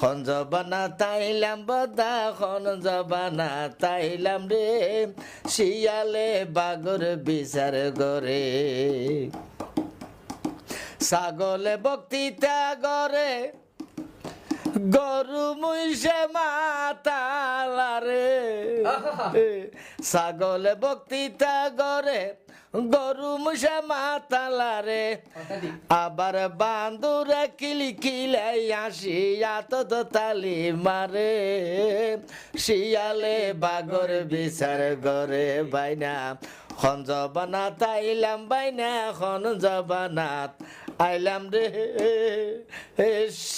খন জবানা তাইলাম বদা খন জবানা তাইলাম রে শিয়ালে বাগর বিচার গরে ছাগলে বক্তৃতা গরে গরু মুইসে মাতালারে ছাগলে বক্তৃতা গরে গরু মুসে মাতালারে আবার বান্দুরে কিলকিলাই আসিয়া তো তালি মারে শিয়ালে বাগর বিচার গরে বাইনা খন জবানাত আইলাম বাইনা খন জবানাত আইলাম রে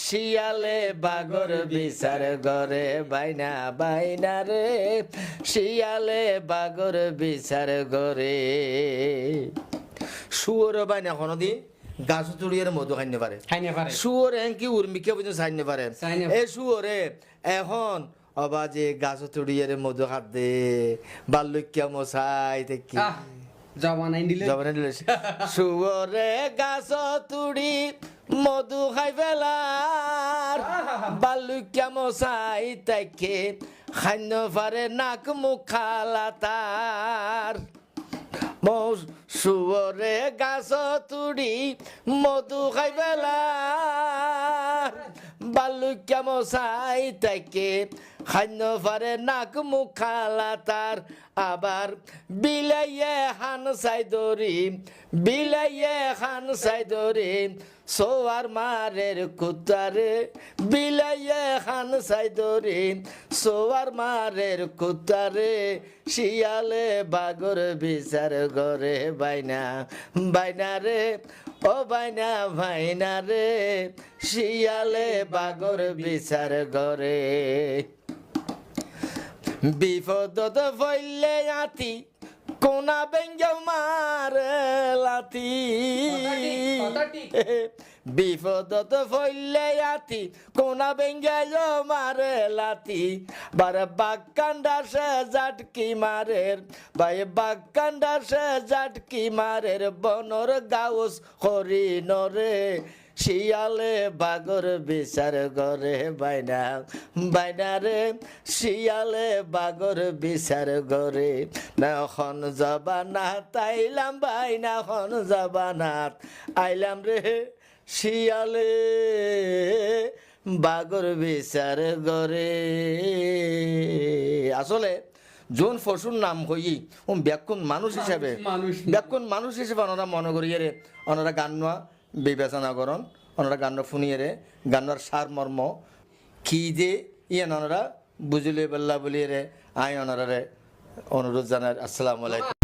শিয়ালে বাগর বিচার গরে বাইনা বাইনা রে শিয়ালে বাগর বিচার গরে শুয়োর বাইনা কোনদিন গাছ চুড়িয়ে মধু খাইতে পারে শুয়োর এনকি উর্মিকে পর্যন্ত চাইতে পারে এই শুয়োরে এখন অবাজে গাছ চুড়িয়ে মধু খাত দে বাল্যকিয়া মশাই দেখি জবানাই দিলে শুয়োরে গাছ তুড়ি মধু খাই ফেলার বাল্যকিয়া মশাই তাকে খাইন পারে নাক মুখ খালা তার শুয়োরে গাছ তুড়ি মধু খাই ফেলার বাল্যকিয়া মশাই তাকে খাইন পারে নাক মুখ খালা তার আবার বিলাইয়ে হান সাই দরি বিলাইয়ে হান সাই দরি সোয়ার মারের কুতারে বিলাইয়ে হান সাই দরি সোয়ার মারের কুতারে শিয়ালে বাগর বিচার গরে বাইনা বাইনা রে ও বাইনা ভাইনা রে শিয়ালে বাগর বিচার গরে বিপদত ফইলে আতি কোনা বেঙ্গে মারে লাতি বিপদত ফইলে আতি কোনা বেঙ্গে মারে লাতি বারে বাক্কান্ডা সে জাটকি মারের ভাই বাক্কান্ডা সে জাটকি মারের বনর গাউস হরি নরে শিয়ালে বাগর বিচার গরে বাইনা বাইনা রে শিয়ালে বাগর বিচার গরে না খন জবানাত আইলাম বাইনা খন জবানাত আইলাম রে শিয়ালে বাগর বিচার গরে আসলে যোন পশুর নাম হই ব্যাকুণ মানুষ হিসাবে ব্যাকুণ মানুষ হিসেবে ওনারা মনে করিয়ে রে ওনারা গান নোয়া বিবেচনা করন ওনারা গান শুনিয়ে রে গান্নার সার মর্ম কি যে ইয়ে ওনারা বুঝলে বল্লা বলিয়ে রে আই ওনারা রে অনুরোধ জানার আসসালামু আলাইকুম।